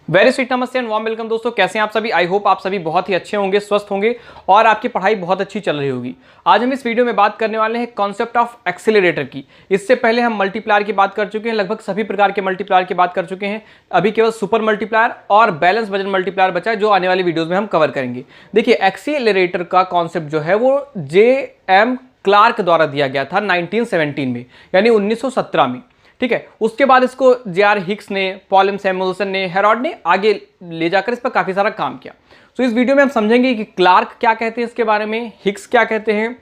Very sweet नमस्ते and warm welcome दोस्तों, कैसे हैं आप सभी। आई होप आप सभी बहुत ही अच्छे होंगे, स्वस्थ होंगे और आपकी पढ़ाई बहुत अच्छी चल रही होगी। आज हम इस वीडियो में बात करने वाले हैं कॉन्सेप्ट ऑफ एक्सीलरेटर की। इससे पहले हम मल्टीप्लायर की बात कर चुके हैं, लगभग सभी प्रकार के मल्टीप्लायर की बात कर चुके हैं। अभी केवल सुपर मल्टीप्लायर और बैलेंस वजन मल्टीप्लायर बचा है, जो आने वाली वीडियोज में हम कवर करेंगे। देखिए, एक्सीलरेटर का कॉन्सेप्ट जो है वो J.M. क्लार्क द्वारा दिया गया था 1917 में, यानी 1917 में। ठीक है, उसके बाद इसको J.R. हिक्स ने, पॉल एम सैमुअल्सन ने, हेरॉड ने आगे ले जाकर इस पर काफी सारा काम किया। तो इस वीडियो में हम समझेंगे कि क्लार्क क्या कहते हैं इसके बारे में, हिक्स क्या कहते हैं,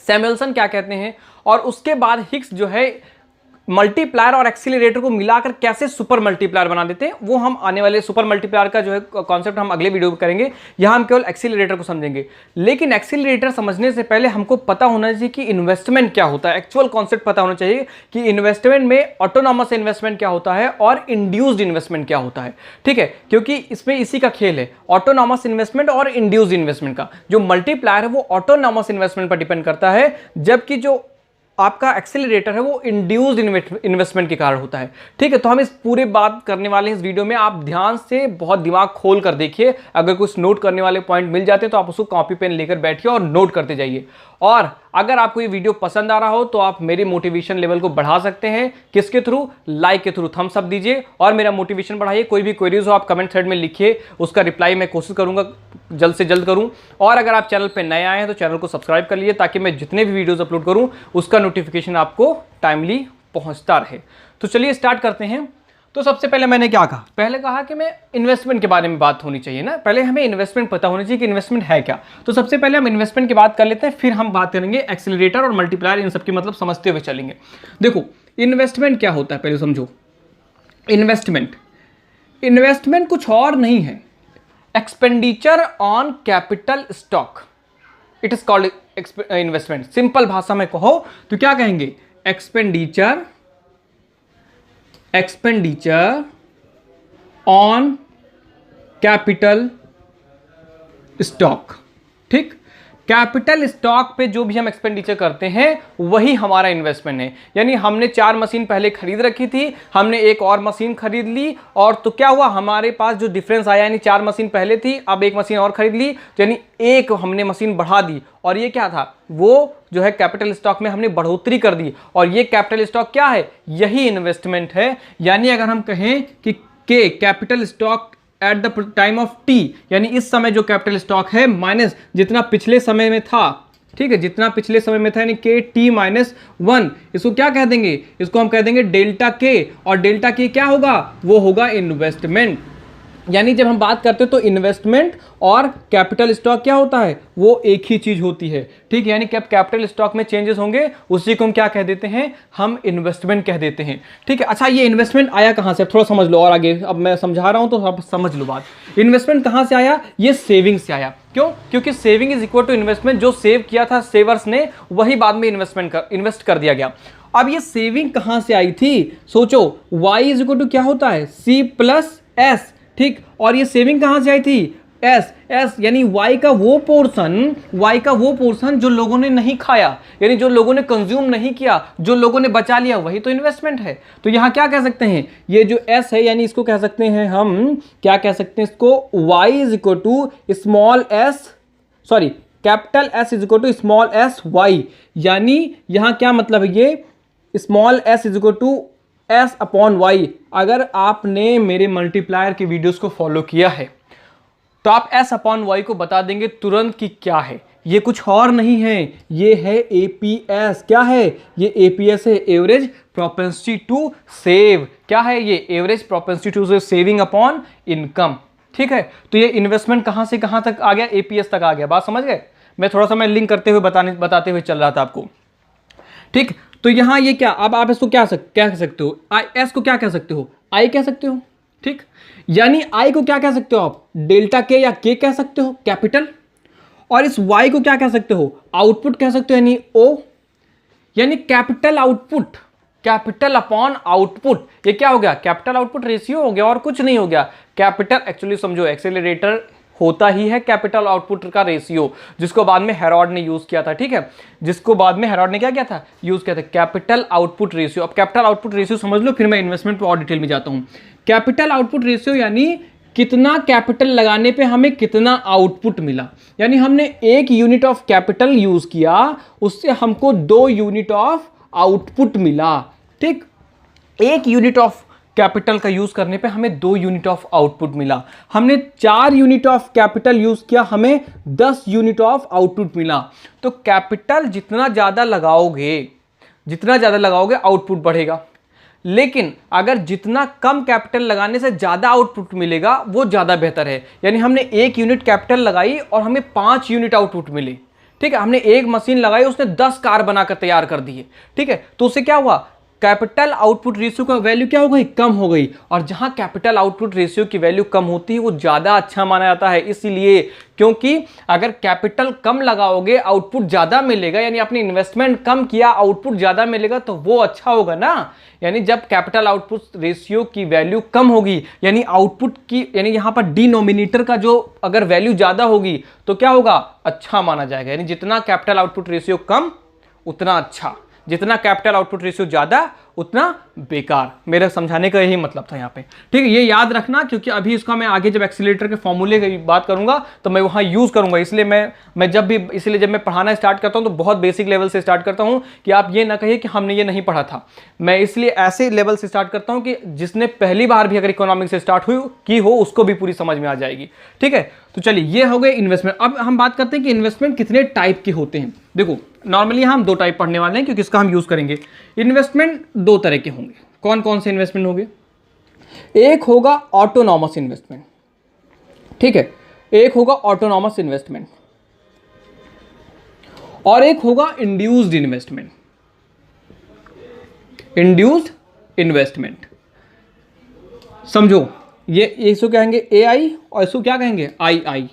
सैमुअल्सन क्या कहते हैं, और उसके बाद हिक्स जो है मल्टीप्लायर और एक्सीलरेटर को मिलाकर कैसे सुपर मल्टीप्लायर बना देते हैं, वो हम आने वाले सुपर मल्टीप्लायर का जो है कॉन्सेप्ट हम अगले वीडियो में करेंगे। यहां हम केवल एक्सीलरेटर को समझेंगे। लेकिन एक्सीलरेटर समझने से पहले हमको पता होना चाहिए कि इन्वेस्टमेंट क्या होता है। एक्चुअल कॉन्सेप्ट पता होना चाहिए कि इन्वेस्टमेंट में ऑटोनॉमस इन्वेस्टमेंट क्या होता है और इंड्यूस्ड इन्वेस्टमेंट क्या होता है। ठीक है, क्योंकि इसमें इसी का खेल है, ऑटोनॉमस इन्वेस्टमेंट और इंड्यूस्ड इन्वेस्टमेंट का। जो मल्टीप्लायर है वो ऑटोनॉमस इन्वेस्टमेंट पर डिपेंड करता है, जबकि जो आपका एक्सीलरेटर है वो इंड्यूस्ड इन्वेस्टमेंट के कारण होता है। ठीक है, तो हम इस पूरे बात करने वाले हैं इस वीडियो में। आप ध्यान से बहुत दिमाग खोल कर देखिए। अगर कुछ नोट करने वाले पॉइंट मिल जाते हैं तो आप उसको कॉपी पेन लेकर बैठिए और नोट करते जाइए। और अगर आपको ये वीडियो पसंद आ रहा हो तो आप मेरे मोटिवेशन लेवल को बढ़ा सकते हैं। किसके थ्रू? लाइक के थ्रू थम्स अप दीजिए और मेरा मोटिवेशन बढ़ाइए। कोई भी क्वेरीज हो आप कमेंट थ्रेड में लिखिए, उसका रिप्लाई मैं कोशिश करूंगा जल्द से जल्द करूं। और अगर आप चैनल पर नए आए हैं तो चैनल को सब्सक्राइब कर लीजिए, ताकि मैं जितने भी वीडियोज अपलोड करूं उसका नोटिफिकेशन आपको टाइमली पहुंचता रहे। तो चलिए स्टार्ट करते हैं। तो सबसे पहले मैंने क्या कहा? पहले कहा कि मैं इन्वेस्टमेंट के बारे में बात होनी चाहिए ना। पहले हमें इन्वेस्टमेंट पता होनी चाहिए कि इन्वेस्टमेंट है क्या। तो सबसे पहले हम इन्वेस्टमेंट की बात कर लेते हैं, फिर हम बात करेंगे एक्सीलरेटर और मल्टीप्लायर, इन सब की मतलब समझते हुए चलेंगे। देखो, इन्वेस्टमेंट क्या होता है पहले समझो। इन्वेस्टमेंट कुछ और नहीं है, expenditure on capital stock. It is called investment. Simple भाषा में कहो तो क्या कहेंगे? Expenditure on capital stock. ठीक, कैपिटल स्टॉक पे जो भी हम एक्सपेंडिचर करते हैं वही हमारा इन्वेस्टमेंट है। यानी हमने 4 मशीन पहले खरीद रखी थी, हमने एक और मशीन खरीद ली, और तो क्या हुआ, हमारे पास जो डिफरेंस आया, यानी 4 मशीन पहले थी, अब एक मशीन और खरीद ली, यानी एक हमने मशीन बढ़ा दी। और ये क्या था? वो जो है कैपिटल स्टॉक में हमने बढ़ोतरी कर दी। और ये कैपिटल स्टॉक क्या है? यही इन्वेस्टमेंट है। यानी अगर हम कहें कि capital stock at the time of T, यानी इस समय जो कैपिटल स्टॉक है माइनस जितना पिछले समय में था। ठीक है, जितना पिछले समय में था, यानी के टी माइनस 1, इसको क्या कह देंगे? इसको हम कह देंगे डेल्टा के। और डेल्टा के क्या होगा? वो होगा इन्वेस्टमेंट। यानी जब हम बात करते हैं तो इन्वेस्टमेंट और कैपिटल स्टॉक क्या होता है? वो एक ही चीज होती है। ठीक है, यानी कि अब कैपिटल स्टॉक में चेंजेस होंगे, उसी को हम क्या कह देते हैं? हम इन्वेस्टमेंट कह देते हैं। ठीक है, अच्छा, ये इन्वेस्टमेंट आया कहां से? थोड़ा समझ लो और आगे, अब मैं समझा रहा हूं तो आप समझ लो बात। इन्वेस्टमेंट कहां से आया? ये सेविंग से आया। क्यों? क्योंकि saving is equal to investment. जो सेव किया था सेवर्स ने, वही बाद में इन्वेस्ट कर दिया गया। अब ये सेविंग कहां से आई थी? सोचो, y इज इक्वल टू क्या होता है? C plus S. ठीक, और ये सेविंग कहां से आई थी? एस, यानी y का वो पोर्शन जो लोगों ने नहीं खाया, यानी जो लोगों ने कंज्यूम नहीं किया, जो लोगों ने बचा लिया, वही तो इन्वेस्टमेंट है। तो यहां क्या कह सकते हैं? ये जो s है, यानी इसको कह सकते हैं हम, क्या कह सकते हैं इसको? y is equal to small s, sorry, capital S is equal to small s y. यानी यहां क्या मतलब है? ये small s is equal to S upon y. अगर आपने मेरे मल्टीप्लायर के वीडियोस को फॉलो किया है तो आप S अपॉन वाई को बता देंगे तुरंत कि क्या है। ये कुछ और नहीं है, ये है APS। क्या है? ये APS है, एवरेज प्रोपेंसिटी टू सेव। क्या है ये? Average propensity to save, saving upon income. ठीक है, तो ये इन्वेस्टमेंट कहां से कहां तक आ गया? APS तक आ गया। बात समझ गए? मैं थोड़ा सा लिंक करते हुए बताते हुए चल रहा था आपको। ठीक, तो यहां ये क्या, अब आप इसको क्या कह सकते हो? एस को क्या कह सकते हो? आई कह सकते हो। ठीक, यानी आई को क्या कह सकते हो आप? डेल्टा के या के कह सकते हो, कैपिटल। और इस वाई को क्या कह सकते हो? आउटपुट कह सकते हो, यानी ओ। यानी capital output, capital upon output, ये क्या हो गया? कैपिटल आउटपुट रेशियो हो गया, और कुछ नहीं हो गया। कैपिटल, एक्चुअली समझो, एक्सीलरेटर होता ही है कैपिटल आउटपुट का रेशियो, जिसको बाद में हेरॉड ने यूज किया था। ठीक है, जिसको बाद में हेरॉड ने क्या किया था? यूज किया था, कैपिटल आउटपुट रेशियो। अब कैपिटल आउटपुट रेशियो समझ लो, फिर मैं इन्वेस्टमेंट पर और डिटेल में जाता हूं। कैपिटल आउटपुट रेशियो यानी कितना कैपिटल लगाने पे हमें कितना आउटपुट मिला, यानी हमने 1 यूनिट ऑफ कैपिटल यूज किया, उससे हमको 2 यूनिट ऑफ आउटपुट मिला। ठीक, 1 यूनिट ऑफ कैपिटल का यूज करने पे हमें 2 यूनिट ऑफ आउटपुट मिला। हमने 4 यूनिट ऑफ कैपिटल यूज किया, हमें 10 यूनिट ऑफ आउटपुट मिला। तो कैपिटल जितना ज्यादा लगाओगे आउटपुट बढ़ेगा, लेकिन अगर जितना कम कैपिटल लगाने से ज्यादा आउटपुट मिलेगा वो ज्यादा बेहतर है। यानी हमने 1 यूनिट कैपिटल लगाई और हमें 5 यूनिट आउटपुट मिले। ठीक है, हमने एक मशीन लगाई, उसने 10 कार बनाकर तैयार कर दिए। ठीक है, तो उससे क्या हुआ, कैपिटल आउटपुट रेशियो का वैल्यू क्या हो गई, कम हो गई। और जहां कैपिटल आउटपुट रेशियो की वैल्यू कम होती है वो ज्यादा अच्छा माना जाता है, इसीलिए क्योंकि अगर कैपिटल कम लगाओगे आउटपुट ज्यादा मिलेगा, यानी आपने इन्वेस्टमेंट कम किया आउटपुट ज्यादा मिलेगा, तो वो अच्छा होगा ना। यानी जब कैपिटल आउटपुट रेशियो की वैल्यू कम होगी, यानी आउटपुट की, यानी यहां पर डिनोमिनेटर का जो अगर वैल्यू ज्यादा होगी तो क्या होगा, अच्छा माना जाएगा। यानी जितना कैपिटल आउटपुट रेशियो कम उतना अच्छा, जितना कैपिटल आउटपुट रेशियो ज्यादा उतना बेकार। मेरा समझाने का यही मतलब था यहाँ पे। ठीक है, ये याद रखना, क्योंकि अभी इसका मैं आगे जब एक्सीलरेटर के फॉर्मूले की बात करूंगा तो मैं वहाँ यूज करूंगा। इसलिए जब मैं पढ़ाना स्टार्ट करता हूँ तो बहुत बेसिक लेवल से स्टार्ट करता हूँ कि आप ये ना कहिए कि हमने ये नहीं पढ़ा था। मैं इसलिए ऐसे लेवल से स्टार्ट करता हूँ कि जिसने पहली बार भी अगर इकोनॉमिक्स से स्टार्ट की हो उसको भी पूरी समझ में आ जाएगी। ठीक है, तो चलिए ये हो गए इन्वेस्टमेंट। अब हम बात करते हैं कि इन्वेस्टमेंट कितने टाइप के होते हैं। देखो, नॉर्मली हम 2 टाइप पढ़ने वाले हैं क्योंकि इसका हम यूज करेंगे। इन्वेस्टमेंट 2 तरह के होंगे। कौन कौन से इन्वेस्टमेंट होंगे, एक होगा ऑटोनॉमस इन्वेस्टमेंट। ठीक है, एक होगा ऑटोनॉमस इन्वेस्टमेंट और एक होगा इंड्यूस्ड इन्वेस्टमेंट। इंड्यूस्ड इन्वेस्टमेंट समझो, ये इसको कहेंगे AI और इसको क्या कहेंगे, II।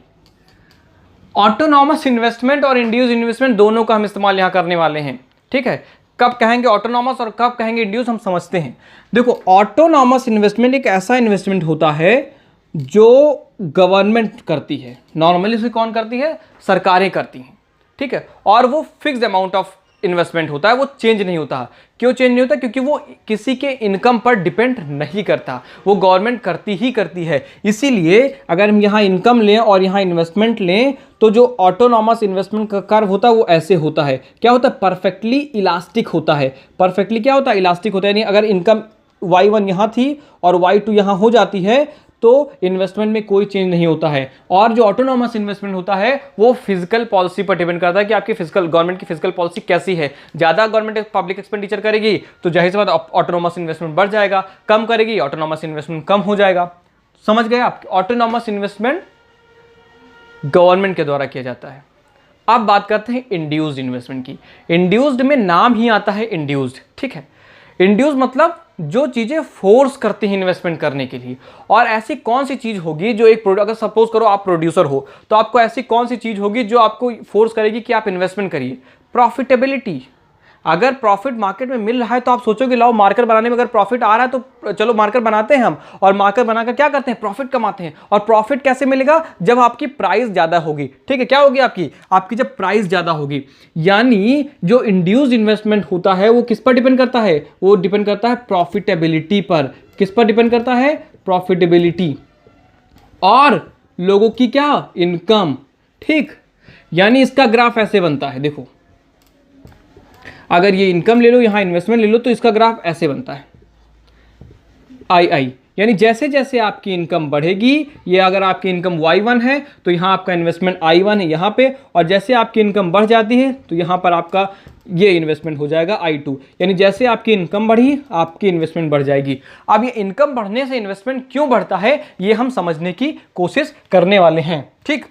ऑटोनॉमस इन्वेस्टमेंट और इंड्यूस इन्वेस्टमेंट दोनों का हम इस्तेमाल यहां करने वाले हैं। ठीक है, कब कहेंगे ऑटोनॉमस और कब कहेंगे इंड्यूस हम समझते हैं। देखो, ऑटोनॉमस इन्वेस्टमेंट एक ऐसा इन्वेस्टमेंट होता है जो गवर्नमेंट करती है। नॉर्मली उसे कौन करती है, सरकारें करती हैं। ठीक है, और वो फिक्स्ड अमाउंट ऑफ इन्वेस्टमेंट होता है, वो चेंज नहीं होता। क्यों चेंज नहीं होता, क्योंकि वो किसी के इनकम पर डिपेंड नहीं करता, वो गवर्नमेंट करती ही करती है। इसीलिए अगर हम यहाँ इनकम लें और यहाँ इन्वेस्टमेंट लें तो जो ऑटोनॉमस इन्वेस्टमेंट का कर्व होता है वो ऐसे होता है। क्या होता है, परफेक्टली इलास्टिक होता है। परफेक्टली क्या होता है, इलास्टिक होता है। यानी अगर इनकम Y1 यहाँ थी और Y2 यहाँ हो जाती है तो इन्वेस्टमेंट में कोई चेंज नहीं होता है। और जो ऑटोनॉमस इन्वेस्टमेंट होता है वो फिजिकल पॉलिसी पर डिपेंड करता है कि आपकी गवर्नमेंट की फिजिकल पॉलिसी कैसी है। ज्यादा गवर्नमेंट पब्लिक एक्सपेंडिचर करेगी तो जाहिर सी बात ऑटोनॉमस इन्वेस्टमेंट बढ़ जाएगा, कम करेगी ऑटोनॉमस इन्वेस्टमेंट कम हो जाएगा। समझ गए आप, ऑटोनॉमस इन्वेस्टमेंट गवर्नमेंट के द्वारा किया जाता है। अब बात करते हैं इंड्यूस्ड इन्वेस्टमेंट की। इंड्यूस्ड में नाम ही आता है इंड्यूस्ड। ठीक है, इंड्यूस मतलब जो चीजें फोर्स करती हैं इन्वेस्टमेंट करने के लिए। और ऐसी कौन सी चीज होगी जो एक प्रोडक्ट, अगर सपोज करो आप प्रोड्यूसर हो तो आपको ऐसी कौन सी चीज होगी जो आपको फोर्स करेगी कि आप इन्वेस्टमेंट करिए, प्रॉफिटेबिलिटी। अगर प्रॉफिट मार्केट में मिल रहा है तो आप सोचोगे लाओ मार्कर बनाने में अगर प्रॉफिट आ रहा है तो चलो मार्कर बनाते हैं हम, और मार्कर बनाकर क्या करते हैं, प्रॉफिट कमाते हैं। और प्रॉफिट कैसे मिलेगा, जब आपकी प्राइस ज्यादा होगी। ठीक है, क्या होगी आपकी जब प्राइस ज्यादा होगी। यानी जो इंड्यूस्ड इन्वेस्टमेंट होता है वो किस पर डिपेंड करता है, वो डिपेंड करता है प्रॉफिटेबिलिटी पर। किस पर डिपेंड करता है, प्रॉफिटेबिलिटी और लोगों की क्या, इनकम। ठीक, यानी इसका ग्राफ ऐसे बनता है। देखो, अगर ये इनकम ले लो, यहां इन्वेस्टमेंट ले लो, तो इसका ग्राफ ऐसे बनता है II। यानी जैसे जैसे आपकी इनकम बढ़ेगी, ये अगर आपकी इनकम Y1 है तो यहां आपका इन्वेस्टमेंट I1 है यहां पे, और जैसे आपकी इनकम बढ़ जाती है तो यहां पर आपका ये इन्वेस्टमेंट हो जाएगा I2। यानी जैसे आपकी इनकम बढ़ी आपकी इन्वेस्टमेंट बढ़ जाएगी। अब ये इनकम बढ़ने से इन्वेस्टमेंट क्यों बढ़ता है ये हम समझने की कोशिश करने वाले हैं। ठीक,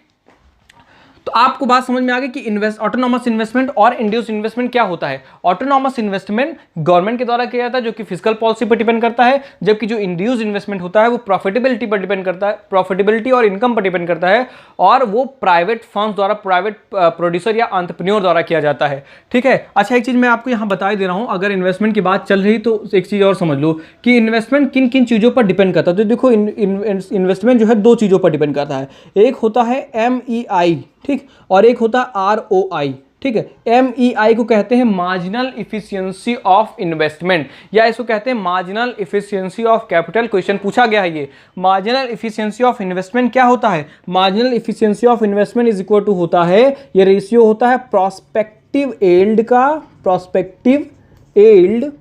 तो आपको बात समझ में आ गई कि ऑटोनॉमस इन्वेस्टमेंट और इंड्यूस्ड इन्वेस्टमेंट क्या होता है। ऑटोनॉमस इन्वेस्टमेंट गवर्नमेंट के द्वारा किया जाता है जो कि फिजिकल पॉलिसी पर डिपेंड करता है, जबकि जो इंड्यूस्ड इन्वेस्टमेंट होता है वो प्रॉफिटेबिलिटी पर डिपेंड करता है, प्रॉफिटेबिलिटी और इनकम पर डिपेंड करता है, और वो प्राइवेट फर्म्स द्वारा, प्राइवेट प्रोड्यूसर या एंटरप्रेन्योर द्वारा किया जाता है। ठीक है, अच्छा एक चीज मैं आपको यहाँ बता दे रहा हूँ, अगर इन्वेस्टमेंट की बात चल रही तो एक चीज और समझ लो कि इन्वेस्टमेंट किन किन चीजों पर डिपेंड करता है। तो देखो, इन्वेस्टमेंट जो है 2 चीजों पर डिपेंड करता है। एक होता है MEI, ठीक, और एक होता है ROI। ठीक है। MEI को कहते हैं मार्जिनल इफिशियंसी ऑफ इन्वेस्टमेंट, या इसको कहते हैं marginal efficiency of capital. Question पूछा गया है ये, मार्जिनल इफिशियंसी ऑफ इन्वेस्टमेंट क्या होता है? Marginal efficiency of investment is equal to होता है, ये रेशियो होता है प्रोस्पेक्टिव एल्ड का, prospective yield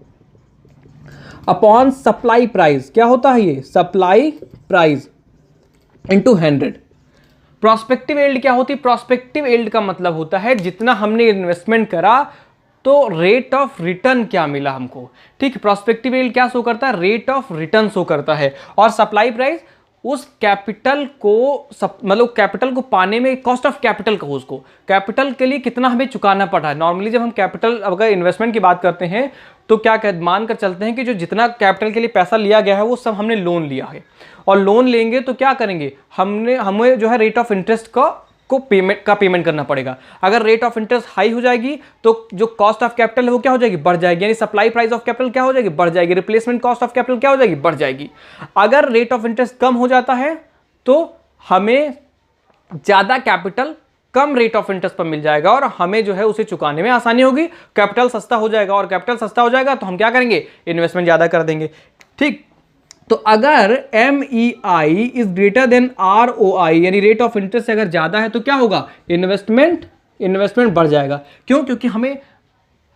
upon supply price. क्या होता है ये? Supply price into 100। Prospective yield क्या होती है? प्रोस्पेक्टिव एल्ड का मतलब होता है जितना हमने इन्वेस्टमेंट करा तो रेट ऑफ रिटर्न क्या मिला हमको। ठीक है, प्रोस्पेक्टिव एल्ड क्या शो करता है? रेट ऑफ रिटर्न शो करता है। और सप्लाई प्राइस उस कैपिटल को मतलब कैपिटल को पाने में कॉस्ट ऑफ कैपिटल कहो उसको, कैपिटल के लिए कितना हमें चुकाना पड़ा है। नॉर्मली जब हम कैपिटल अगर इन्वेस्टमेंट की बात करते हैं तो क्या मान कर चलते हैं कि जो जितना कैपिटल के लिए पैसा लिया गया है वो सब हमने लोन लिया है, और लोन लेंगे तो क्या करेंगे, हमें जो है रेट ऑफ इंटरेस्ट को पेमेंट करना पड़ेगा। अगर रेट ऑफ इंटरेस्ट हाई हो जाएगी तो जो कॉस्ट ऑफ कैपिटल है वो क्या हो जाएगी? बढ़ जाएगी। यानी सप्लाई प्राइस ऑफ कैपिटल क्या हो जाएगी? बढ़ जाएगी। रिप्लेसमेंट कॉस्ट ऑफ कैपिटल क्या हो जाएगी? बढ़ जाएगी। अगर रेट ऑफ इंटरेस्ट कम हो जाता है तो हमें ज्यादा capital come rate of interest पर मिल जाएगा और हमें जो है उसे चुकाने में आसानी होगी, कैपिटल सस्ता हो जाएगा, और कैपिटल सस्ता हो जाएगा तो हम क्या करेंगे? इन्वेस्टमेंट ज्यादा कर देंगे। ठीक, तो अगर MEI is greater than ROI यानी रेट ऑफ इंटरेस्ट से अगर ज्यादा है तो क्या होगा? इन्वेस्टमेंट बढ़ जाएगा। क्यों? क्योंकि हमें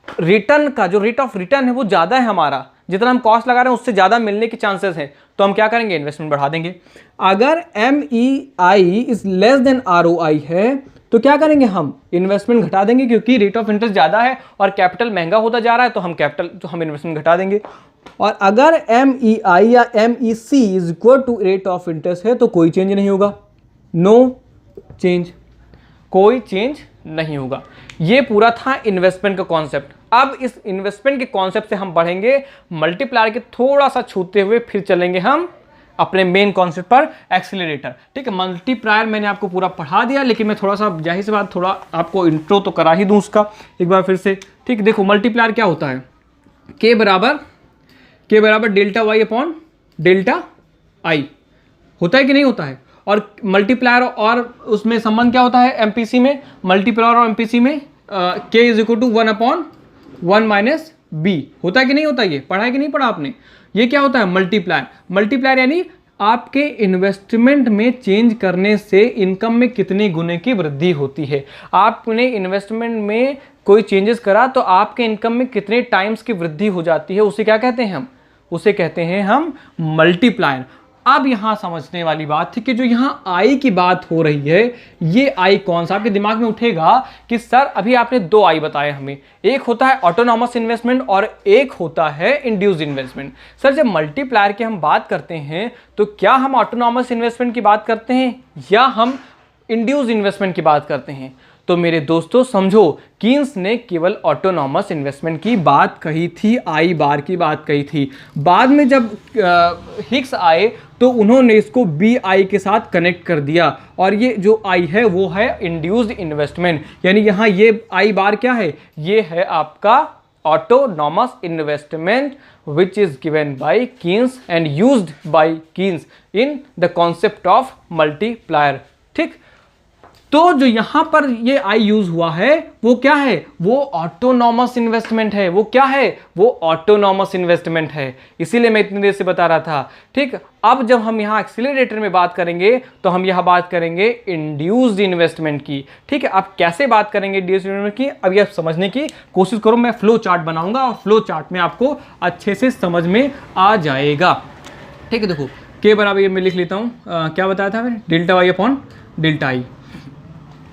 रिटर्न का जो रेट ऑफ रिटर्न है वो ज्यादा है, हमारा जितना हम कॉस्ट लगा रहे हैं उससे ज्यादा मिलने के चांसेस हैं, तो हम क्या करेंगे? इन्वेस्टमेंट बढ़ा देंगे। अगर MEI is less than ROI है तो क्या करेंगे? हम इन्वेस्टमेंट घटा देंगे, क्योंकि रेट ऑफ इंटरेस्ट ज्यादा है और कैपिटल महंगा होता जा रहा है, तो हम इन्वेस्टमेंट घटा देंगे। और अगर MEI या MEC is equal to rate of interest है तो कोई चेंज नहीं होगा, नो चेंज, कोई चेंज नहीं होगा। ये पूरा था इन्वेस्टमेंट का कॉन्सेप्ट। अब इस इन्वेस्टमेंट के कॉन्सेप्ट से हम बढ़ेंगे मल्टीप्लायर के थोड़ा सा छूते हुए, फिर चलेंगे हम अपने मेन कॉन्सेप्ट पर, एक्सीलरेटर। ठीक है, मल्टीप्लायर मैंने आपको पूरा पढ़ा दिया, लेकिन मैं थोड़ा सा जाहिर सी बात थोड़ा आपको इंट्रो तो करा ही दूं उसका एक बार फिर से। ठीक, देखो मल्टीप्लायर क्या होता है? के बराबर delta y upon delta I होता है कि नहीं होता है? और मल्टीप्लायर और उसमें संबंध क्या होता है? एमपीसी में, मल्टीप्लायर और एमपीसी में के is equal to 1 upon 1 minus b होता है कि नहीं होता? ये पढ़ा है कि नहीं पढ़ा आपने? ये क्या होता है? मल्टीप्लायर यानी आपके इन्वेस्टमेंट में चेंज करने से इनकम में कितने गुने की वृद्धि होती है। आपने इन्वेस्टमेंट में कोई चेंजेस करा तो आपके इनकम में कितने टाइम्स की वृद्धि हो जाती है, उसे क्या कहते हैं? उसे कहते हैं हम मल्टीप्लायर। अब यहां समझने वाली बात थी कि जो यहां आई की बात हो रही है, ये आई कौन सा? आपके दिमाग में उठेगा कि सर अभी आपने दो आई बताए हमें, एक होता है ऑटोनॉमस इन्वेस्टमेंट और एक होता है इंड्यूस्ड इन्वेस्टमेंट। सर जब मल्टीप्लायर की हम बात करते हैं तो क्या हम ऑटोनॉमस इन्वेस्टमेंट की बात करते हैं या हम इंड्यूस्ड इन्वेस्टमेंट की बात करते हैं? तो मेरे दोस्तों समझो, कीन्स ने केवल ऑटोनॉमस इन्वेस्टमेंट की बात कही थी, आई बार की बात कही थी। बाद में जब हिक्स आए तो उन्होंने इसको BI के साथ कनेक्ट कर दिया, और ये जो आई है वो है इंड्यूस्ड इन्वेस्टमेंट। यानी यहाँ ये आई बार क्या है? ये है आपका autonomous investment which is given by Keynes and used by Keynes in the concept of multiplier. ठीक, तो जो यहां पर ये आई यूज हुआ है वो क्या है? वो ऑटोनॉमस इन्वेस्टमेंट है। वो क्या है? वो ऑटोनॉमस इन्वेस्टमेंट है। इसीलिए मैं इतनी देर से बता रहा था। ठीक, अब जब हम यहां एक्सीलरेटर में बात करेंगे तो हम यहां बात करेंगे इंड्यूस्ड इन्वेस्टमेंट की। ठीक है, अब कैसे बात करेंगे इंड्यूस्ड इन्वेस्टमेंट की, अब यह समझने की कोशिश करो। मैं फ्लो चार्ट बनाऊंगा और फ्लो चार्ट में आपको अच्छे से समझ में आ जाएगा। ठीक है, देखो के बराबर ये मैं लिख लेता हूं, क्या बताया था मैंने? Delta y upon delta I.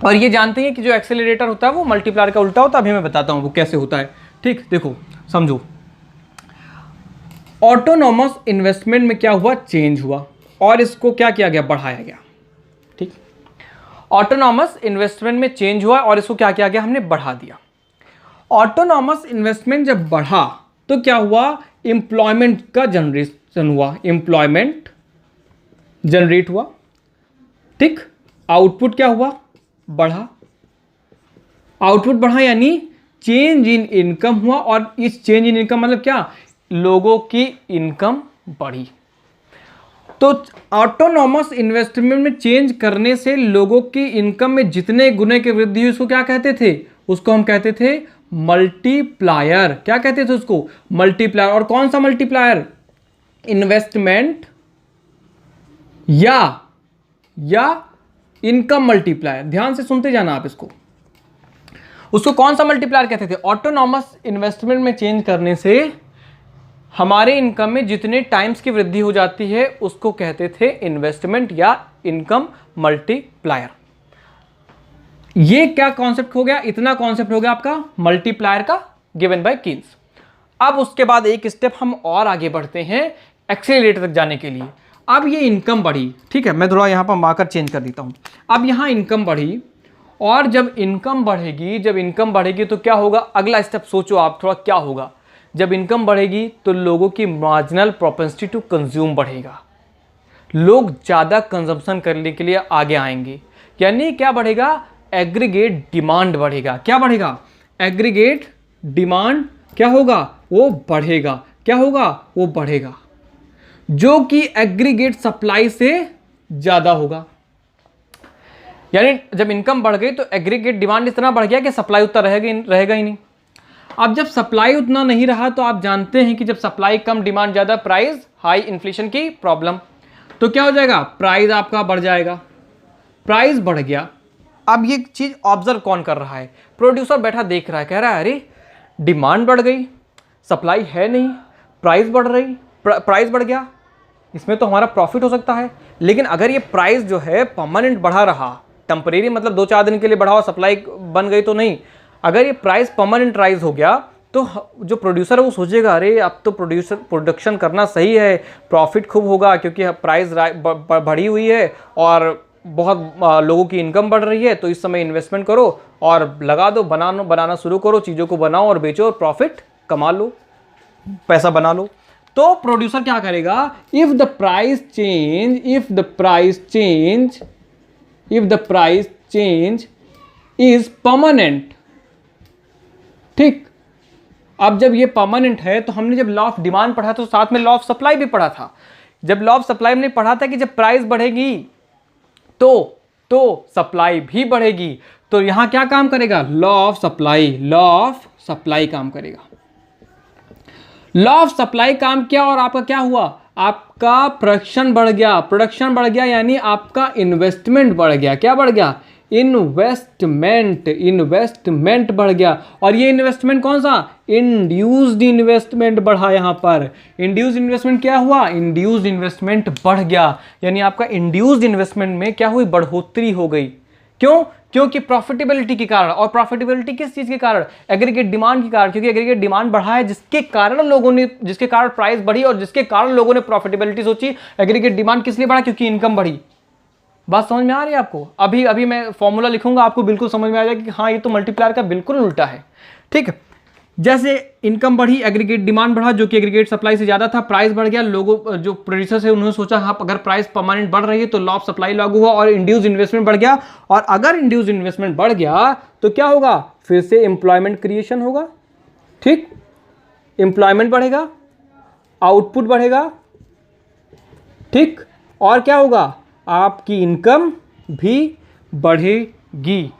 और ये जानते हैं कि जो एक्सेलरेटर होता है वो मल्टीप्लायर का उल्टा होता है। अभी मैं बताता हूं वो कैसे होता है। ठीक, देखो समझो, ऑटोनॉमस इन्वेस्टमेंट में क्या हुआ? चेंज हुआ और इसको क्या किया गया? बढ़ाया गया। ठीक, ऑटोनॉमस इन्वेस्टमेंट में चेंज हुआ और इसको क्या किया गया? हमने बढ़ा दिया। ऑटोनॉमस इन्वेस्टमेंट जब बढ़ा तो क्या हुआ? एम्प्लॉयमेंट का जनरेशन हुआ, एम्प्लॉयमेंट जनरेट हुआ। ठीक, आउटपुट क्या हुआ? बढ़ा। आउटपुट बढ़ा यानी चेंज इन इनकम हुआ, और इस चेंज इन इनकम मतलब क्या? लोगों की इनकम बढ़ी। तो ऑटोनॉमस इन्वेस्टमेंट में चेंज करने से लोगों की इनकम में जितने गुने की वृद्धि हुई उसको क्या कहते थे? उसको हम कहते थे मल्टीप्लायर। क्या कहते थे उसको? मल्टीप्लायर। और कौन सा मल्टीप्लायर? इन्वेस्टमेंट या इनकम मल्टीप्लायर। ध्यान से सुनते जाना आप इसको। उसको कौन सा मल्टीप्लायर कहते थे? ऑटोनॉमस इन्वेस्टमेंट में चेंज करने से हमारे इनकम में जितने टाइम्स की वृद्धि हो जाती है उसको कहते थे इन्वेस्टमेंट या इनकम मल्टीप्लायर। ये क्या कॉन्सेप्ट हो गया? इतना कॉन्सेप्ट हो गया आपका मल्टीप्लायर का, गिवन बाय कीन्स। अब उसके बाद एक स्टेप हम और आगे बढ़ते हैं एक्सेलरेटर तक जाने के लिए। अब ये इनकम बढ़ी, ठीक है, मैं थोड़ा यहाँ पर मार्कर चेंज कर देता हूँ। अब यहाँ इनकम बढ़ी, और जब इनकम बढ़ेगी तो क्या होगा? अगला स्टेप सोचो आप थोड़ा, क्या होगा? जब इनकम बढ़ेगी तो लोगों की मार्जिनल प्रोपेंसिटी टू कंज्यूम बढ़ेगा, लोग ज़्यादा कंजम्पशन करने के लिए आगे आएंगे। यानी क्या बढ़ेगा? एग्रीगेट डिमांड बढ़ेगा। क्या बढ़ेगा? एग्रीगेट डिमांड क्या होगा? वो बढ़ेगा। क्या होगा? वो बढ़ेगा, जो कि एग्रीगेट सप्लाई से ज़्यादा होगा। यानी जब इनकम बढ़ गई तो एग्रीगेट डिमांड इतना बढ़ गया कि सप्लाई उतना रहेगा ही नहीं। अब जब सप्लाई उतना नहीं रहा तो आप जानते हैं कि जब सप्लाई कम डिमांड ज़्यादा, प्राइस हाई, इन्फ्लेशन की प्रॉब्लम, तो क्या हो जाएगा? प्राइस आपका बढ़ जाएगा। प्राइस बढ़ गया। अब ये चीज़ ऑब्जर्व कौन कर रहा है? प्रोड्यूसर बैठा देख रहा है, कह रहा है अरे डिमांड बढ़ गई, सप्लाई है नहीं, प्राइस बढ़ रही, प्राइस बढ़ गया, इसमें तो हमारा प्रॉफिट हो सकता है। लेकिन अगर ये प्राइस जो है परमानेंट बढ़ा रहा, टेम्परेरी मतलब 2-4 दिन के लिए बढ़ा और सप्लाई बन गई तो नहीं, अगर ये प्राइस परमानेंट राइज हो गया तो जो प्रोड्यूसर है वो सोचेगा अरे अब तो प्रोडक्शन करना सही है, प्रॉफिट खूब होगा क्योंकि प्राइस बढ़ी हुई है और बहुत लोगों की इनकम बढ़ रही है, तो इस समय इन्वेस्टमेंट करो और लगा दो, बनाना शुरू करो, चीज़ों को बनाओ और बेचो और प्रॉफिट कमा लो, पैसा बना लो। तो प्रोड्यूसर क्या करेगा? If the price change is permanent, ठीक। अब जब ये परमानेंट है तो हमने जब लॉ ऑफ डिमांड पढ़ा तो साथ में लॉ ऑफ सप्लाई भी पढ़ा था। जब लॉ ऑफ सप्लाई में पढ़ा था कि जब प्राइस बढ़ेगी तो सप्लाई भी बढ़ेगी। तो यहां क्या काम करेगा? लॉ ऑफ सप्लाई काम करेगा। लॉ ऑफ सप्लाई काम किया और आपका क्या हुआ? आपका प्रोडक्शन बढ़ गया यानी आपका इन्वेस्टमेंट बढ़ गया। क्या बढ़ गया? इन्वेस्टमेंट बढ़ गया। और ये इन्वेस्टमेंट कौन सा? इंड्यूस्ड इन्वेस्टमेंट बढ़ा। यहां पर इंड्यूस्ड इन्वेस्टमेंट क्या हुआ? इंड्यूस्ड इन्वेस्टमेंट बढ़ गया, यानी आपका इंड्यूस्ड इन्वेस्टमेंट में क्या हुई? बढ़ोतरी हो गई। क्यों? क्योंकि प्रॉफिटेबिलिटी के कारण। और प्रॉफिटेबिलिटी किस चीज के कारण? एग्रीगेट डिमांड के कारण, क्योंकि एग्रीगेट डिमांड बढ़ा है जिसके कारण प्राइस बढ़ी और जिसके कारण लोगों ने प्रॉफिटेबिलिटी सोची। एग्रीगेट डिमांड किस लिए बढ़ा? क्योंकि इनकम बढ़ी। बात समझ में आ रही है आपको? अभी मैं फॉर्मूला लिखूंगा, आपको बिल्कुल समझ में आ जाएगा कि हाँ ये तो मल्टीप्लायर का बिल्कुल उल्टा है, ठीक है। जैसे इनकम बढ़ी, एग्रीगेट डिमांड बढ़ा जो कि एग्रीगेट सप्लाई से ज्यादा था, प्राइस बढ़ गया, लोगों जो प्रोड्यूसर है उन्होंने सोचा हाँ अगर प्राइस परमानेंट बढ़ रही है तो लॉ ऑफ सप्लाई लागू हुआ और इंड्यूस्ड इन्वेस्टमेंट बढ़ गया। और अगर इंड्यूस्ड इन्वेस्टमेंट बढ़ गया तो क्या होगा? फिर से एम्प्लॉयमेंट क्रिएशन होगा, ठीक। एम्प्लॉयमेंट बढ़ेगा, आउटपुट बढ़ेगा, ठीक। और क्या होगा? आपकी इनकम भी बढ़ेगी,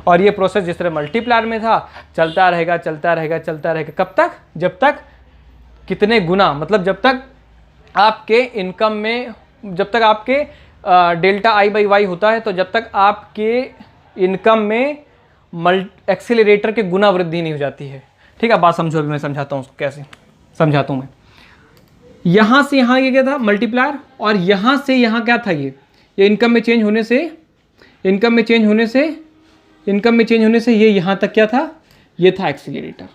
और ये प्रोसेस जिस तरह मल्टीप्लायर में था चलता रहेगा। कब तक? जब तक कितने गुना, मतलब जब तक आपके इनकम में, जब तक आपके डेल्टा आई बाई वाई होता है, तो जब तक आपके इनकम में एक्सीलरेटर के गुना वृद्धि नहीं हो जाती है, ठीक है। बात समझो, अभी मैं समझाता हूँ कैसे समझाता हूँ मैं। यहां से यहां ये क्या था? मल्टीप्लायर। और यहां से यहां क्या था? ये इनकम में चेंज होने से ये यहां तक क्या था? ये था एक्सीलरेटर,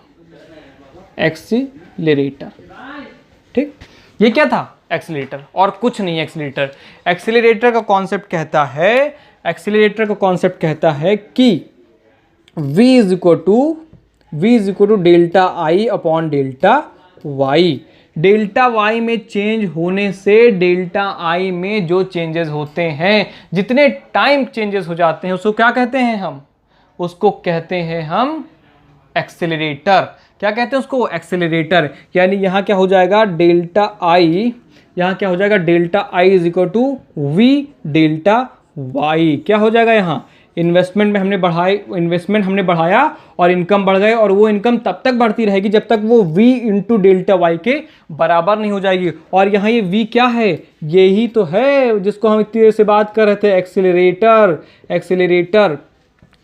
ठीक। ये क्या था? एक्सीलरेटर, और कुछ नहीं। एक्सीलरेटर का कॉन्सेप्ट कहता है कि v is equal to delta I upon delta y. Delta y में चेंज होने से डेल्टा आई में जो चेंजेस होते हैं, जितने टाइम चेंजेस हो जाते हैं, उसको क्या कहते हैं हम? उसको कहते हैं हम एक्सेलरेटर। क्या कहते हैं उसको? एक्सेलरेटर। यानी यहां क्या हो जाएगा? Delta I is equal to we delta y. क्या हो जाएगा यहां? इन्वेस्टमेंट हमने बढ़ाया और इनकम बढ़ गए, और वो इनकम तब तक बढ़ती रहेगी जब तक वो v इंटू डेल्टा वाई के बराबर नहीं हो जाएगी। और यहाँ ये v क्या है, यही तो है जिसको हम इतनी देर से बात कर रहे थे, एक्सीलरेटर।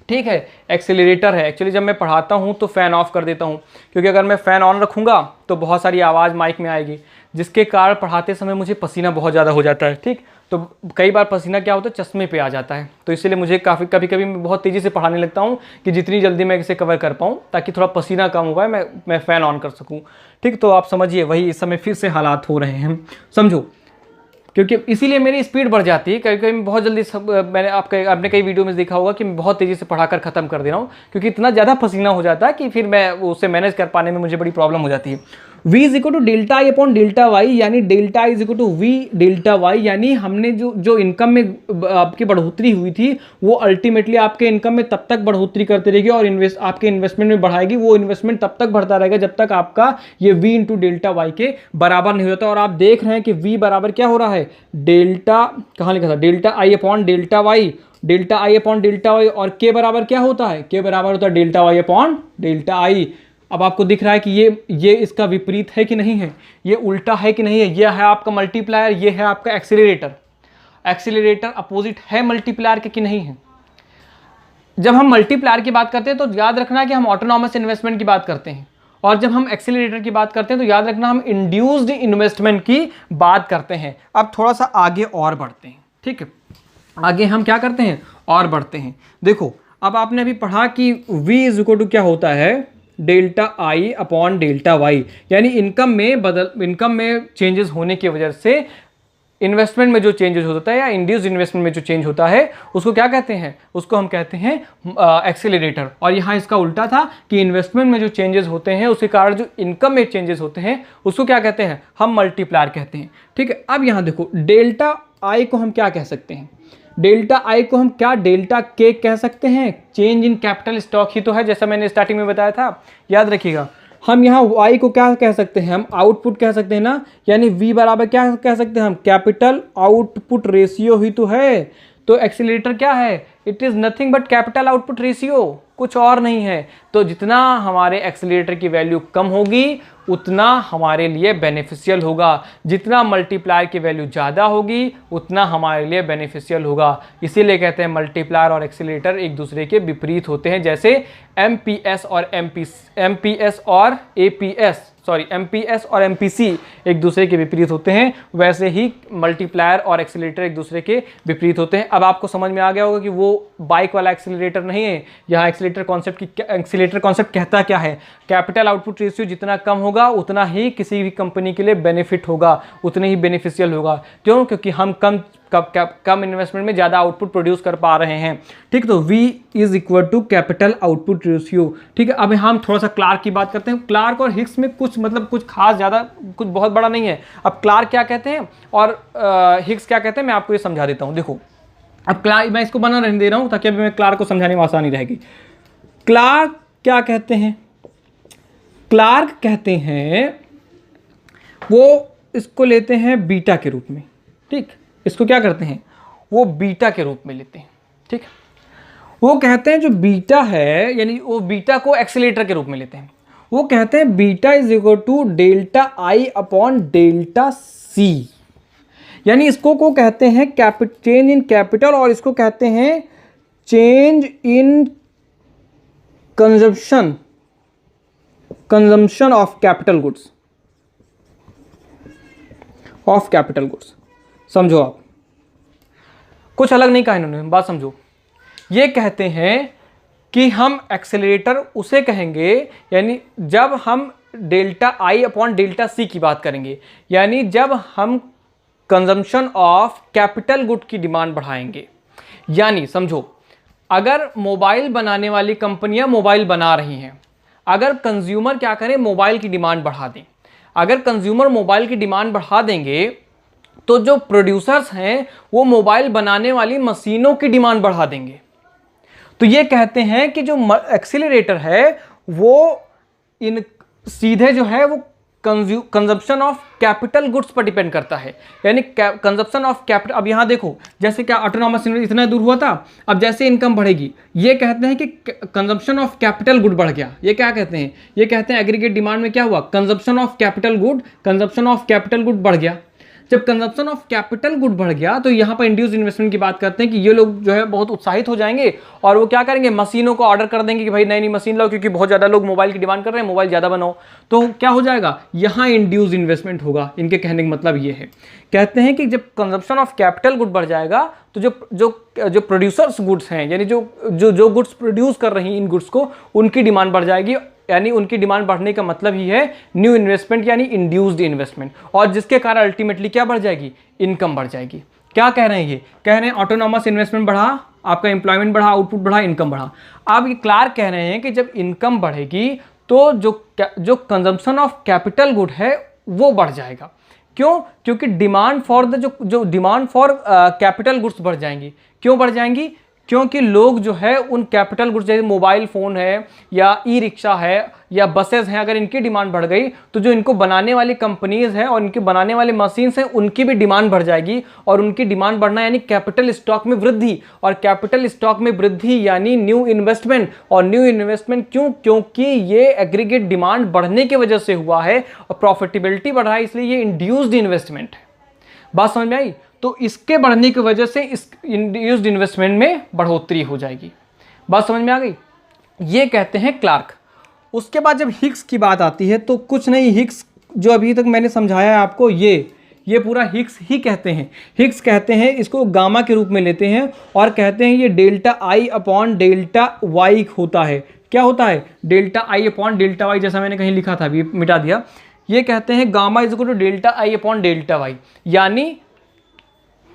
ठीक है, एक्सीलरेटर है। एक्चुअली जब मैं पढ़ाता हूँ तो फ़ैन ऑफ कर देता हूँ, क्योंकि अगर मैं फ़ैन ऑन रखूँगा तो बहुत सारी आवाज़ माइक में आएगी, जिसके कारण पढ़ाते समय मुझे पसीना बहुत ज़्यादा हो जाता है। ठीक, तो कई बार पसीना क्या होता है, चश्मे पे आ जाता है, तो इसलिए मुझे कभी कभी मैं बहुत तेज़ी से पढ़ाने लगता हूँ कि जितनी जल्दी मैं इसे कवर कर पाऊँ, ताकि थोड़ा पसीना कम हो पाए, मैं फ़ैन ऑन कर सकूँ। ठीक, तो आप समझिए वही इस समय फिर से हालात हो रहे हैं, समझो, क्योंकि इसीलिए मेरी स्पीड बढ़ जाती है। कभी कभी मैं बहुत जल्दी मैंने आपने कई वीडियो में देखा होगा कि मैं बहुत तेज़ी से पढ़ाकर ख़त्म कर दे रहा हूँ, क्योंकि इतना ज़्यादा पसीना हो जाता है कि फिर मैं उसे मैनेज कर पाने में मुझे बड़ी प्रॉब्लम हो जाती है। v is equal to delta I upon delta Y, यानी delta is equal to we delta Y, यानी हमने जो इनकम में आपकी बढ़ोतरी हुई थी वो अल्टीमेटली आपके इनकम में तब तक बढ़ोतरी करती रहेगी और आपके इन्वेस्टमेंट में बढ़ाएगी। वो इन्वेस्टमेंट तब तक बढ़ता रहेगा जब तक आपका ये v इंटू डेल्टा वाई के बराबर नहीं होता। और आप देख रहे हैं कि v बराबर क्या हो रहा है, डेल्टा, कहाँ लिखा था, delta I upon delta y, delta I upon delta y, और k बराबर क्या होता है, k बराबर होता है delta y upon delta I. अब आपको दिख रहा है कि ये इसका विपरीत है कि नहीं है, ये उल्टा है कि नहीं है, ये है आपका मल्टीप्लायर, ये है आपका एक्सीलरेटर। एक्सीलरेटर अपोजिट है मल्टीप्लायर के कि नहीं है। जब हम मल्टीप्लायर की बात करते हैं तो याद रखना कि हम ऑटोनॉमस इन्वेस्टमेंट की बात करते हैं, और जब हम एक्सीलरेटर की बात करते हैं तो याद रखना हम इंड्यूस्ड इन्वेस्टमेंट की बात करते हैं। अब थोड़ा सा आगे और बढ़ते हैं, ठीक है, आगे हम क्या करते हैं और बढ़ते हैं। देखो, अब आपने अभी पढ़ा कि v इज इक्वल टू क्या होता है, delta I upon delta Y, यानी इनकम में चेंजेस होने की वजह से इन्वेस्टमेंट में जो चेंजेस होता है या इंड्यूस्ड इन्वेस्टमेंट में जो चेंज होता है उसको क्या कहते हैं, उसको हम कहते हैं एक्सीलरेटर। और यहाँ इसका उल्टा था कि इन्वेस्टमेंट में जो चेंजेस होते हैं उसके कारण जो इनकम में चेंजेस होते हैं उसको क्या कहते हैं, हम मल्टीप्लायर कहते हैं। ठीक है, अब यहाँ देखो, डेल्टा आई को हम क्या कह सकते हैं, डेल्टा आई को हम क्या डेल्टा के कह सकते हैं, चेंज इन कैपिटल स्टॉक ही तो है, जैसा मैंने स्टार्टिंग में बताया था, याद रखिएगा। हम यहाँ y को क्या कह सकते हैं, हम आउटपुट कह सकते हैं ना, यानी v बराबर क्या कह सकते हैं हम, कैपिटल आउटपुट रेशियो ही तो है। तो एक्सीलरेटर क्या है, it is nothing but capital output ratio, कुछ और नहीं है। तो जितना हमारे एक्सीलरेटर की वैल्यू कम होगी उतना हमारे लिए बेनिफिशियल होगा, जितना मल्टीप्लायर की वैल्यू ज़्यादा होगी उतना हमारे लिए बेनिफिशियल होगा। इसीलिए कहते हैं मल्टीप्लायर और एक्सीलरेटर एक दूसरे के विपरीत होते हैं। जैसे एमपीएस और एमपीसी एक दूसरे के विपरीत होते हैं, वैसे ही मल्टीप्लायर और एक्सीलरेटर एक दूसरे के विपरीत होते हैं। अब आपको समझ में आ गया होगा कि वो बाइक वाला एक्सीलरेटर नहीं है। यहाँ एक्सीलरेटर कॉन्सेप्ट कहता क्या है, कैपिटल आउटपुट रेशियो जितना कम होगा उतना ही किसी भी कंपनी के लिए बेनिफिट होगा, उतने ही बेनिफिशियल होगा। क्यों, क्योंकि हम कम इन्वेस्टमेंट में ज़्यादा आउटपुट प्रोड्यूस कर पा रहे हैं। ठीक, तो V is equal to capital output ratio. ठीक है, अब हम थोड़ा सा क्लार्क की बात करते हैं। क्लार्क और हिक्स में कुछ खास ज़्यादा कुछ बहुत बड़ा नहीं है। अब क्लार्क क्या कहते हैं और हिक्स क्या कहते हैं मैं आपको ये समझा देता हूँ। देखो, अब क्लार्क मैं इसको बना रहने दे रहा हूँ ताकि अभी मैं क्लार्क को समझाने में आसानी रहेगी। क्लार्क क्या कहते हैं, क्लार्क कहते हैं वो इसको लेते हैं बीटा के रूप में। ठीक, इसको क्या करते हैं, वो बीटा के रूप में लेते हैं। ठीक, वो कहते हैं जो बीटा है, यानी वो बीटा को एक्सीलरेटर के रूप में लेते हैं। वो कहते हैं beta is equal to delta I upon delta c, यानी इसको को कहते हैं चेंज इन कैपिटल, और इसको कहते हैं change in consumption of capital goods. समझो, आप कुछ अलग नहीं कहा इन्होंने, बात समझो। ये कहते हैं कि हम एक्सेलरेटर उसे कहेंगे, यानी जब हम delta I upon delta c की बात करेंगे, यानी जब हम कंजम्पशन ऑफ कैपिटल गुड की डिमांड बढ़ाएंगे। यानी समझो, अगर मोबाइल बनाने वाली कंपनियां मोबाइल बना रही हैं, अगर कंज्यूमर क्या करें, मोबाइल की डिमांड बढ़ा दें। अगर कंज्यूमर मोबाइल की डिमांड बढ़ा देंगे तो जो प्रोड्यूसर्स हैं वो मोबाइल बनाने वाली मशीनों की डिमांड बढ़ा देंगे। तो ये कहते हैं कि जो एक्सीलरेटर है वो इन सीधे जो है वो कंजप्शन ऑफ कैपिटल गुड्स पर डिपेंड करता है, यानी कंजप्शन ऑफ कैपिटल। अब यहाँ देखो जैसे क्या ऑटोनॉमस इतना दूर हुआ था, अब जैसे इनकम बढ़ेगी ये कहते हैं कि कंजप्शन ऑफ कैपिटल गुड बढ़ गया। ये क्या कहते हैं, ये कहते हैं एग्रीगेट डिमांड में क्या हुआ, कंजप्शन ऑफ कैपिटल गुड बढ़ गया। जब कंजप्शन ऑफ कैपिटल गुड बढ़ गया तो यहाँ पर इंड्यूस इन्वेस्टमेंट की बात करते हैं कि ये लोग जो है बहुत उत्साहित हो जाएंगे और वो क्या करेंगे, मशीनों को ऑर्डर कर देंगे कि भाई नई नई मशीन लाओ, क्योंकि बहुत ज़्यादा लोग मोबाइल की डिमांड कर रहे हैं, मोबाइल ज़्यादा बनाओ। तो क्या हो जाएगा, यहाँ इंड्यूस इन्वेस्टमेंट होगा। इनके कहने का मतलब ये है, कहते हैं कि जब कंजप्शन ऑफ कैपिटल गुड बढ़ जाएगा तो जो प्रोड्यूसर्स गुड्स हैं, यानी जो गुड्स प्रोड्यूस कर रही हैं इन गुड्स को, उनकी डिमांड बढ़ जाएगी। यानी उनकी डिमांड बढ़ने का मतलब ही है न्यू इन्वेस्टमेंट यानी इंड्यूस्ड इन्वेस्टमेंट, और जिसके कारण अल्टीमेटली क्या बढ़ जाएगी, इनकम बढ़ जाएगी। क्या कह रहे हैं ये, कह रहे हैं ऑटोनॉमस इन्वेस्टमेंट बढ़ा, आपका एम्प्लॉयमेंट बढ़ा, आउटपुट बढ़ा, इनकम बढ़ा। अब ये क्लार्क कह रहे हैं कि जब इनकम बढ़ेगी तो जो कंजम्पशन ऑफ कैपिटल गुड है वो बढ़ जाएगा। क्यों, क्योंकि डिमांड फॉर जो डिमांड फॉर कैपिटल गुड्स बढ़ जाएंगी। क्यों बढ़ जाएंगी, क्योंकि लोग जो है उन कैपिटल गुड्स जैसे मोबाइल फ़ोन है या ई रिक्शा है या बसेस हैं, अगर इनकी डिमांड बढ़ गई तो जो इनको बनाने वाली कंपनीज हैं और इनके बनाने वाले मशीन्स हैं उनकी भी डिमांड बढ़ जाएगी। और उनकी डिमांड बढ़ना यानी कैपिटल स्टॉक में वृद्धि, और कैपिटल स्टॉक में वृद्धि यानी न्यू इन्वेस्टमेंट। और न्यू इन्वेस्टमेंट क्यों, क्योंकि ये एग्रीगेट डिमांड बढ़ने की वजह से हुआ है और प्रॉफिटेबिलिटी बढ़ा है, इसलिए ये इंड्यूस्ड इन्वेस्टमेंट है। बात समझ में आई। तो इसके बढ़ने की वजह से इस इंड्यूस्ड इन्वेस्टमेंट में बढ़ोतरी हो जाएगी। बात समझ में आ गई। ये कहते हैं क्लार्क। उसके बाद जब हिक्स की बात आती है तो कुछ नहीं, हिक्स जो अभी तक मैंने समझाया है आपको ये पूरा हिक्स ही कहते हैं। हिक्स कहते हैं, इसको गामा के रूप में लेते हैं और कहते हैं ये delta I upon delta y होता है। क्या होता है, delta I upon delta y, जैसा मैंने कहीं लिखा था अभी मिटा दिया। ये कहते हैं gamma is equal to delta I upon delta Y, यानी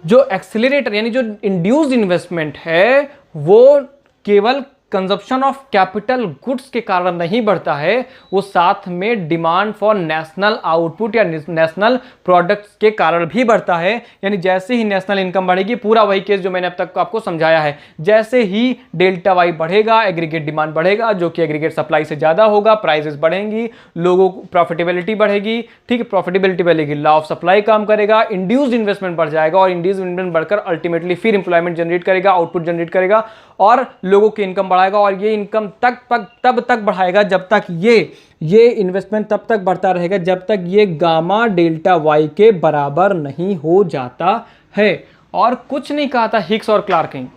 जो एक्सेलरेटर यानी जो इंड्यूस्ड इन्वेस्टमेंट है वो केवल कंजप्शन ऑफ कैपिटल गुड्स के कारण नहीं बढ़ता है, वो साथ में डिमांड फॉर नेशनल आउटपुट या नेशनल प्रोडक्ट्स के कारण भी बढ़ता है। यानी जैसे ही नेशनल इनकम बढ़ेगी, पूरा वही केस जो मैंने अब तक आपको समझाया है, जैसे ही डेल्टा वाई बढ़ेगा एग्रीगेट डिमांड बढ़ेगा, जो कि एग्रीगेट सप्लाई से ज़्यादा होगा, प्राइसेस बढ़ेंगी, लोगों को प्रॉफिटेबिलिटी बढ़ेगी। ठीक है, प्रॉफिटेबिलिटी बढ़ेगी, लॉ ऑफ सप्लाई काम करेगा, इंड्यूस्ड इन्वेस्टमेंट बढ़ जाएगा और इंड्यूस्ड इन्वेस्टमेंट बढ़कर अल्टीमेटली फिर इंप्लॉयमेंट जनरेट करेगा, आउटपुट जनरेट करेगा और लोगों की इनकम बढ़ाएगा। और ये इनकम तब तक बढ़ाएगा जब तक ये इन्वेस्टमेंट तब तक बढ़ता रहेगा जब तक ये गामा डेल्टा वाई के बराबर नहीं हो जाता है। और कुछ नहीं कहा था हिक्स और क्लार्क ने।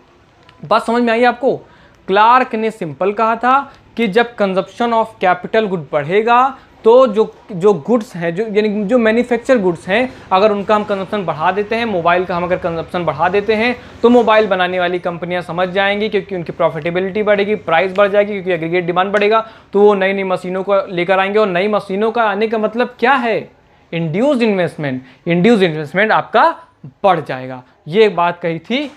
बात समझ में आई आपको। क्लार्क ने सिंपल कहा था कि जब कंजप्शन ऑफ कैपिटल गुड बढ़ेगा तो जो गुड्स हैं, जो यानी जो मैन्युफैक्चर गुड्स हैं, अगर उनका हम कंजप्शन बढ़ा देते हैं, मोबाइल का हम अगर कंजप्शन बढ़ा देते हैं तो मोबाइल बनाने वाली कंपनियां समझ जाएंगी, क्योंकि उनकी प्रॉफिटेबिलिटी बढ़ेगी, प्राइस बढ़ जाएगी, क्योंकि एग्रीगेट डिमांड बढ़ेगा, तो वो नई नई मशीनों को लेकर आएंगे। और नई मशीनों का आने का मतलब क्या है, इंड्यूस्ड इन्वेस्टमेंट आपका बढ़ जाएगा। ये बात कही थी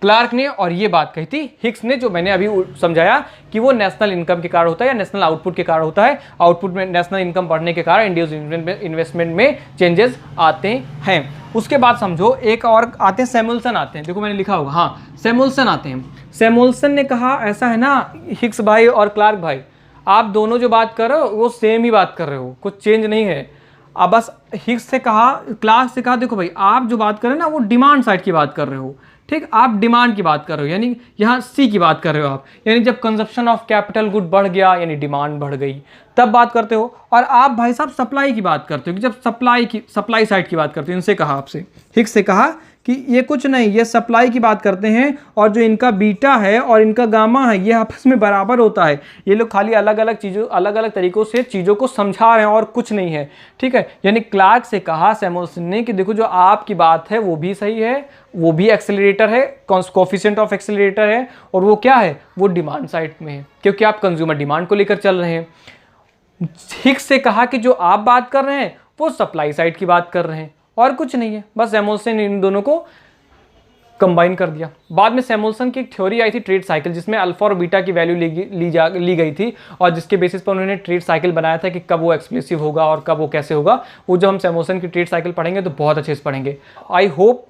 क्लार्क ने और ये बात कही थी हिक्स ने, जो मैंने अभी समझाया कि वो नेशनल इनकम के कारण होता है या नेशनल आउटपुट के कारण होता है। आउटपुट में नेशनल इनकम बढ़ने के कारण इंड्यूस्ड इन्वेस्टमेंट में चेंजेस आते हैं। उसके बाद समझो एक और आते हैं, सैमुअल्सन आते हैं। देखो मैंने लिखा होगा, हाँ सैमुअल्सन आते हैं। सैमुअल्सन ने कहा ऐसा है ना, हिक्स भाई और क्लार्क भाई, आप दोनों जो बात कर रहे हो वो सेम ही बात कर रहे हो, कुछ चेंज नहीं है। अब बस हिक्स से कहा, क्लार्क से कहा, देखो भाई आप जो बात कर रहे हो ना वो डिमांड साइड की बात कर रहे हो। ठीक, आप डिमांड की बात कर रहे हो, यानी यहाँ सी की बात कर रहे हो आप, यानी जब कंजप्शन ऑफ कैपिटल गुड बढ़ गया यानी डिमांड बढ़ गई तब बात करते हो। और आप भाई साहब सप्लाई की बात करते हो कि जब सप्लाई साइड की बात करते हो। इनसे कहा, आपसे हिक्स से कहा कि ये कुछ नहीं, ये सप्लाई की बात करते हैं और जो इनका बीटा है और इनका गामा है ये आपस में बराबर होता है। ये लोग खाली अलग अलग तरीकों से चीज़ों को समझा रहे हैं और कुछ नहीं है। ठीक है, यानी क्लार्क से कहा सैमुअल्सन ने कि देखो जो आपकी बात है वो भी सही है, वो भी एक्सेलरेटर है, कोफिशिएंट ऑफ एक्सेलरेटर है, और वो क्या है, वो डिमांड साइड में है, क्योंकि आप कंज्यूमर डिमांड को लेकर चल रहे हैं। हिक्स से कहा कि जो आप बात कर रहे हैं वो सप्लाई साइड की बात कर रहे हैं और कुछ नहीं है। बस सैमुअल्सन ने इन दोनों को कंबाइन कर दिया। बाद में सैमुअल्सन की एक थ्योरी आई थी ट्रेड साइकिल, जिसमें अल्फा और बीटा की वैल्यू ली गई थी और जिसके बेसिस पर उन्होंने ट्रेड साइकिल बनाया था कि कब वो एक्सप्लोसिव होगा और कब वो कैसे होगा। वो जब हम सैमुअल्सन की ट्रेड साइकिल पढ़ेंगे तो बहुत अच्छे से पढ़ेंगे। आई होप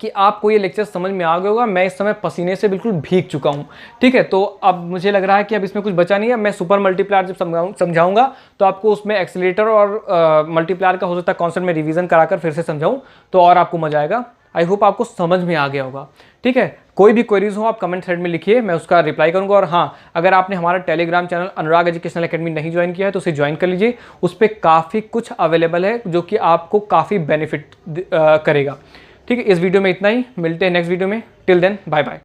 कि आपको ये लेक्चर समझ में आ गया होगा। मैं इस समय पसीने से बिल्कुल भीग चुका हूँ, ठीक है। तो अब मुझे लग रहा है कि अब इसमें कुछ बचा नहीं है। मैं सुपर मल्टीप्लायर जब समझाऊंगा तो आपको उसमें एक्सीलरेटर और मल्टीप्लायर का हो सकता है कॉन्सेप्ट में रिवीजन कराकर फिर से समझाऊं, तो और आपको मजा आएगा। आई होप आपको समझ में आ गया होगा, ठीक है। कोई भी क्वेरीज हो आप कमेंट थ्रेड में लिखिए, मैं उसका रिप्लाई करूंगा। और हाँ, अगर आपने हमारा टेलीग्राम चैनल अनुराग एजुकेशनल एकेडमी नहीं ज्वाइन किया है तो उसे ज्वाइन कर लीजिए। उस पर काफ़ी कुछ अवेलेबल है जो कि आपको काफ़ी बेनिफिट करेगा, ठीक है। इस वीडियो में इतना ही, मिलते हैं नेक्स्ट वीडियो में। Till then bye bye.